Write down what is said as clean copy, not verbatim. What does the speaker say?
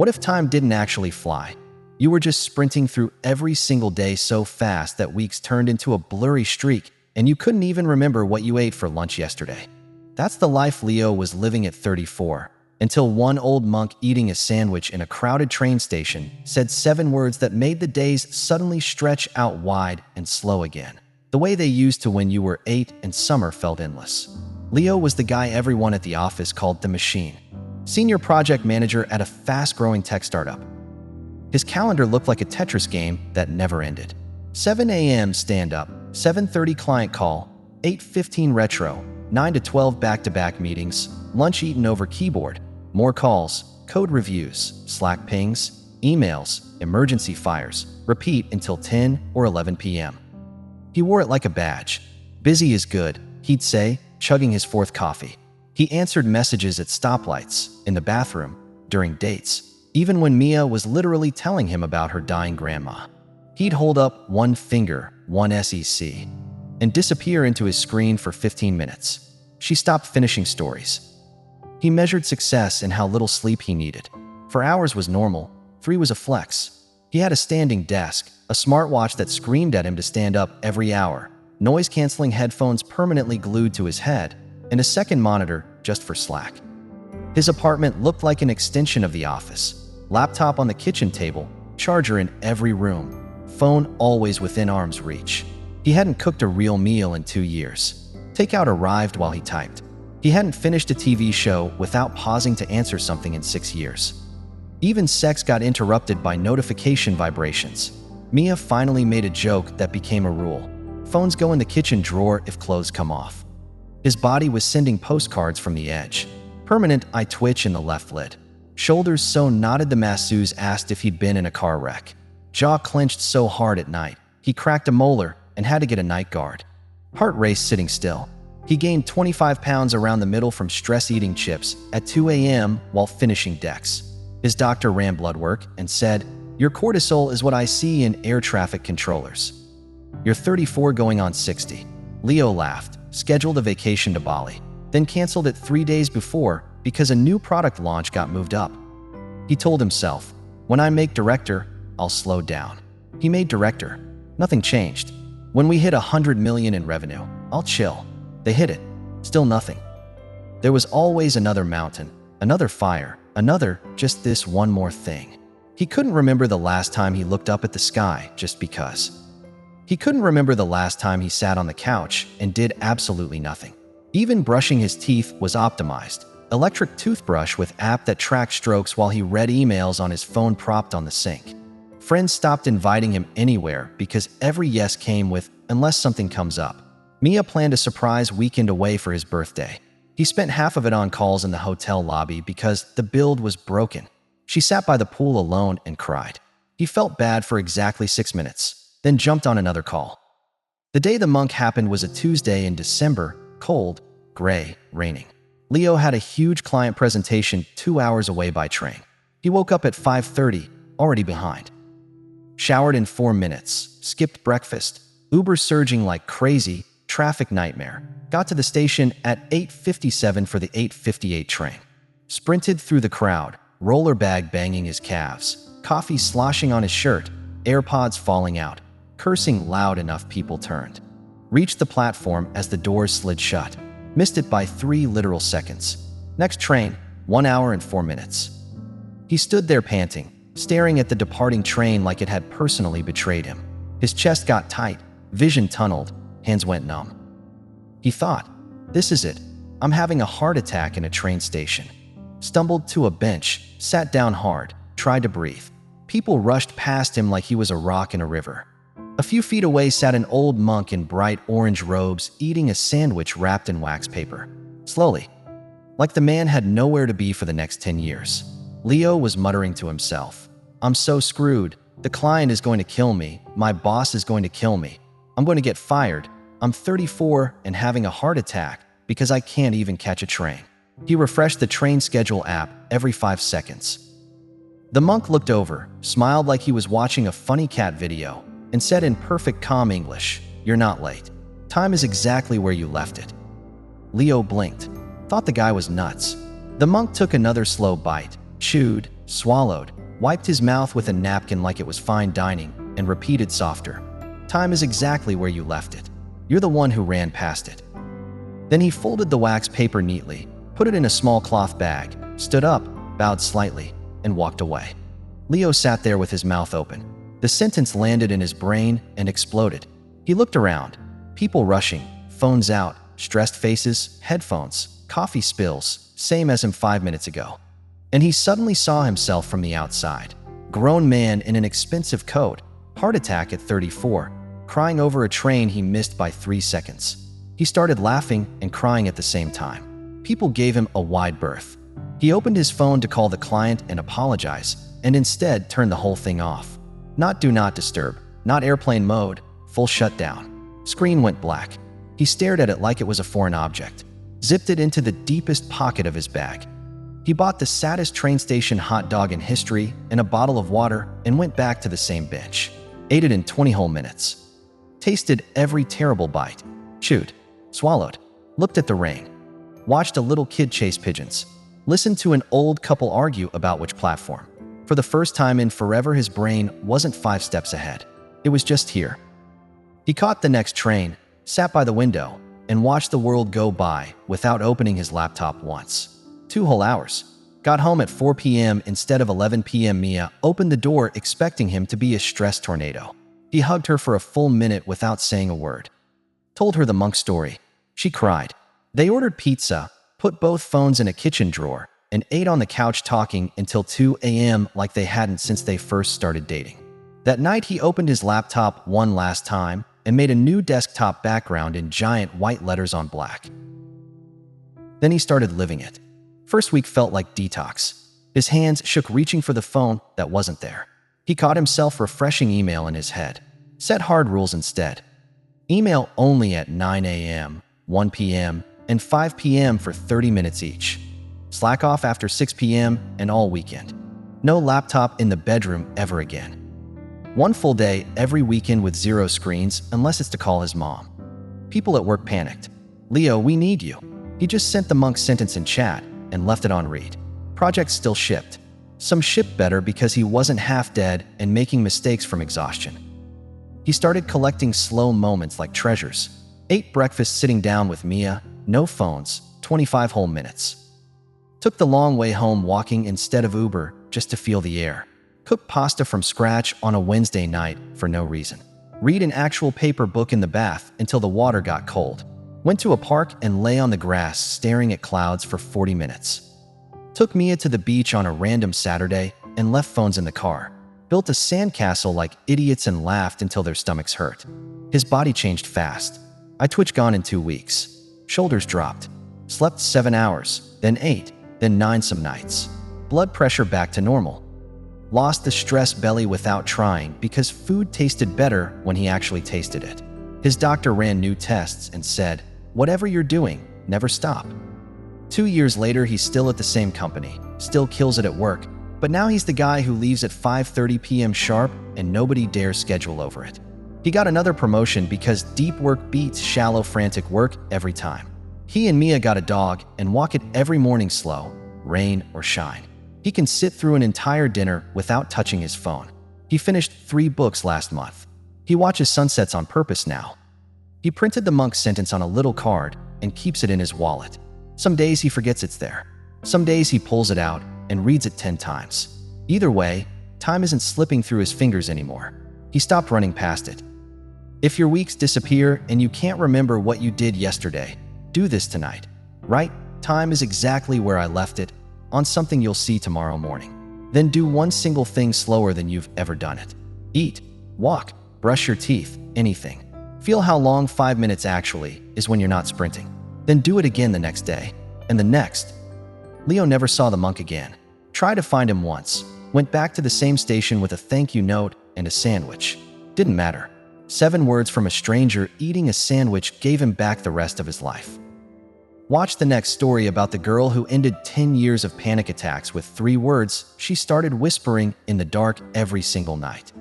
What if time didn't actually fly? You were just sprinting through every single day so fast that weeks turned into a blurry streak and you couldn't even remember what you ate for lunch yesterday. That's the life Leo was living at 34, until one old monk eating a sandwich in a crowded train station said 7 words that made the days suddenly stretch out wide and slow again, the way they used to when you were 8 and summer felt endless. Leo was the guy everyone at the office called the Machine, senior project manager at a fast-growing tech startup. His calendar looked like a Tetris game that never ended. 7 a.m. stand-up, 7:30 client call, 8:15 retro, 9 to 12 back-to-back meetings, lunch eaten over keyboard, more calls, code reviews, Slack pings, emails, emergency fires, repeat until 10 or 11 p.m. He wore it like a badge. Busy is good, he'd say, chugging his 4th coffee. He answered messages at stoplights, in the bathroom, during dates, even when Mia was literally telling him about her dying grandma. He'd hold up one finger, one SEC, and disappear into his screen for 15 minutes. She stopped finishing stories. He measured success in how little sleep he needed. 4 hours was normal, 3 was a flex. He had a standing desk, a smartwatch that screamed at him to stand up every hour, noise-canceling headphones permanently glued to his head, and a second monitor just for Slack. His apartment looked like an extension of the office. Laptop on the kitchen table, charger in every room, phone always within arm's reach. He hadn't cooked a real meal in 2 years. Takeout arrived while he typed. He hadn't finished a TV show without pausing to answer something in 6 years. Even sex got interrupted by notification vibrations. Mia finally made a joke that became a rule. Phones go in the kitchen drawer if clothes come off. His body was sending postcards from the edge. Permanent eye twitch in the left lid. Shoulders so knotted the masseuse asked if he'd been in a car wreck. Jaw clenched so hard at night, he cracked a molar and had to get a night guard. Heart raced sitting still. He gained 25 pounds around the middle from stress eating chips at 2 a.m. while finishing decks. His doctor ran blood work and said, "Your cortisol is what I see in air traffic controllers. You're 34 going on 60. Leo laughed, scheduled a vacation to Bali, then canceled it 3 days before because a new product launch got moved up. He told himself, "When I make director, I'll slow down." He made director. Nothing changed. "When we hit 100 million in revenue, I'll chill." They hit it. Still nothing. There was always another mountain, another fire, another just this one more thing. He couldn't remember the last time he looked up at the sky just because. He couldn't remember the last time he sat on the couch and did absolutely nothing. Even brushing his teeth was optimized. Electric toothbrush with app that tracked strokes while he read emails on his phone propped on the sink. Friends stopped inviting him anywhere because every yes came with, "unless something comes up." Mia planned a surprise weekend away for his birthday. He spent half of it on calls in the hotel lobby because the build was broken. She sat by the pool alone and cried. He felt bad for exactly 6 minutes, then jumped on another call. The day the monk happened was a Tuesday in December, cold, gray, raining. Leo had a huge client presentation 2 hours away by train. He woke up at 5:30, already behind. Showered in 4 minutes, skipped breakfast, Uber surging like crazy, traffic nightmare. Got to the station at 8:57 for the 8:58 train. Sprinted through the crowd, roller bag banging his calves, coffee sloshing on his shirt, AirPods falling out, cursing loud enough people turned. Reached the platform as the doors slid shut. Missed it by 3 literal seconds. Next train, 1 hour and 4 minutes. He stood there panting, staring at the departing train like it had personally betrayed him. His chest got tight, vision tunneled, hands went numb. He thought, "This is it. I'm having a heart attack in a train station." Stumbled to a bench, sat down hard, tried to breathe. People rushed past him like he was a rock in a river. A few feet away sat an old monk in bright orange robes eating a sandwich wrapped in wax paper. Slowly, like the man had nowhere to be for the next 10 years. Leo was muttering to himself, "I'm so screwed. The client is going to kill me. My boss is going to kill me. I'm going to get fired. I'm 34 and having a heart attack because I can't even catch a train." He refreshed the train schedule app every 5 seconds. The monk looked over, smiled like he was watching a funny cat video, and said in perfect calm English, "You're not late. Time is exactly where you left it." Leo blinked, thought the guy was nuts. The monk took another slow bite, chewed, swallowed, wiped his mouth with a napkin like it was fine dining, and repeated softer. Time is exactly where you left it. You're the one who ran past it. Then he folded the wax paper neatly, put it in a small cloth bag, stood up, bowed slightly, and walked away. Leo sat there with his mouth open. The sentence landed in his brain and exploded. He looked around. People rushing, phones out, stressed faces, headphones, coffee spills, same as him 5 minutes ago. And he suddenly saw himself from the outside. Grown man in an expensive coat, heart attack at 34, crying over a train he missed by 3 seconds. He started laughing and crying at the same time. People gave him a wide berth. He opened his phone to call the client and apologize, and instead turned the whole thing off. Not do not disturb, not airplane mode, full shutdown. Screen went black. He stared at it like it was a foreign object, zipped it into the deepest pocket of his bag. He bought the saddest train station hot dog in history and a bottle of water and went back to the same bench. Ate it in 20 whole minutes. Tasted every terrible bite. Chewed. Swallowed. Looked at the rain. Watched a little kid chase pigeons. Listened to an old couple argue about which platform. For the first time in forever, his brain wasn't 5 steps ahead. It was just here. He caught the next train, sat by the window, and watched the world go by without opening his laptop once. 2 whole hours. Got home at 4 p.m. instead of 11 p.m. Mia opened the door expecting him to be a stress tornado. He hugged her for a full minute without saying a word. Told her the monk story. She cried. They ordered pizza, put both phones in a kitchen drawer, and ate on the couch talking until 2 a.m. like they hadn't since they first started dating. That night he opened his laptop one last time and made a new desktop background in giant white letters on black. Then he started living it. First week felt like detox. His hands shook reaching for the phone that wasn't there. He caught himself refreshing email in his head. Set hard rules instead. Email only at 9 a.m., 1 p.m., and 5 p.m. for 30 minutes each. Slack off after 6 p.m. and all weekend. No laptop in the bedroom ever again. 1 full day every weekend with 0 screens unless it's to call his mom. People at work panicked. Leo, we need you. He just sent the monk's sentence in chat and left it on read. Projects still shipped. Some shipped better because he wasn't half dead and making mistakes from exhaustion. He started collecting slow moments like treasures. Ate breakfast sitting down with Mia, no phones, 25 whole minutes. Took the long way home walking instead of Uber just to feel the air. Cooked pasta from scratch on a Wednesday night for no reason. Read an actual paper book in the bath until the water got cold. Went to a park and lay on the grass staring at clouds for 40 minutes. Took Mia to the beach on a random Saturday and left phones in the car. Built a sandcastle like idiots and laughed until their stomachs hurt. His body changed fast. I twitch gone in 2 weeks. Shoulders dropped. Slept 7 hours, then 8, then 9 some nights. Blood pressure back to normal. Lost the stress belly without trying because food tasted better when he actually tasted it. His doctor ran new tests and said, "Whatever you're doing, never stop." 2 years later, he's still at the same company, still kills it at work, but now he's the guy who leaves at 5:30 p.m. sharp and nobody dares schedule over it. He got another promotion because deep work beats shallow, frantic work every time. He and Mia got a dog and walk it every morning slow, rain or shine. He can sit through an entire dinner without touching his phone. He finished 3 books last month. He watches sunsets on purpose now. He printed the monk's sentence on a little card and keeps it in his wallet. Some days he forgets it's there. Some days he pulls it out and reads it 10 times. Either way, time isn't slipping through his fingers anymore. He stopped running past it. If your weeks disappear and you can't remember what you did yesterday, do this tonight. Right? Time is exactly where I left it, on something you'll see tomorrow morning. Then do one single thing slower than you've ever done it. Eat, walk, brush your teeth, anything. Feel how long 5 minutes actually is when you're not sprinting. Then do it again the next day, and the next. Leo never saw the monk again. Tried to find him once. Went back to the same station with a thank you note and a sandwich. Didn't matter. 7 words from a stranger eating a sandwich gave him back the rest of his life. Watch the next story about the girl who ended 10 years of panic attacks with 3 words she started whispering in the dark every single night.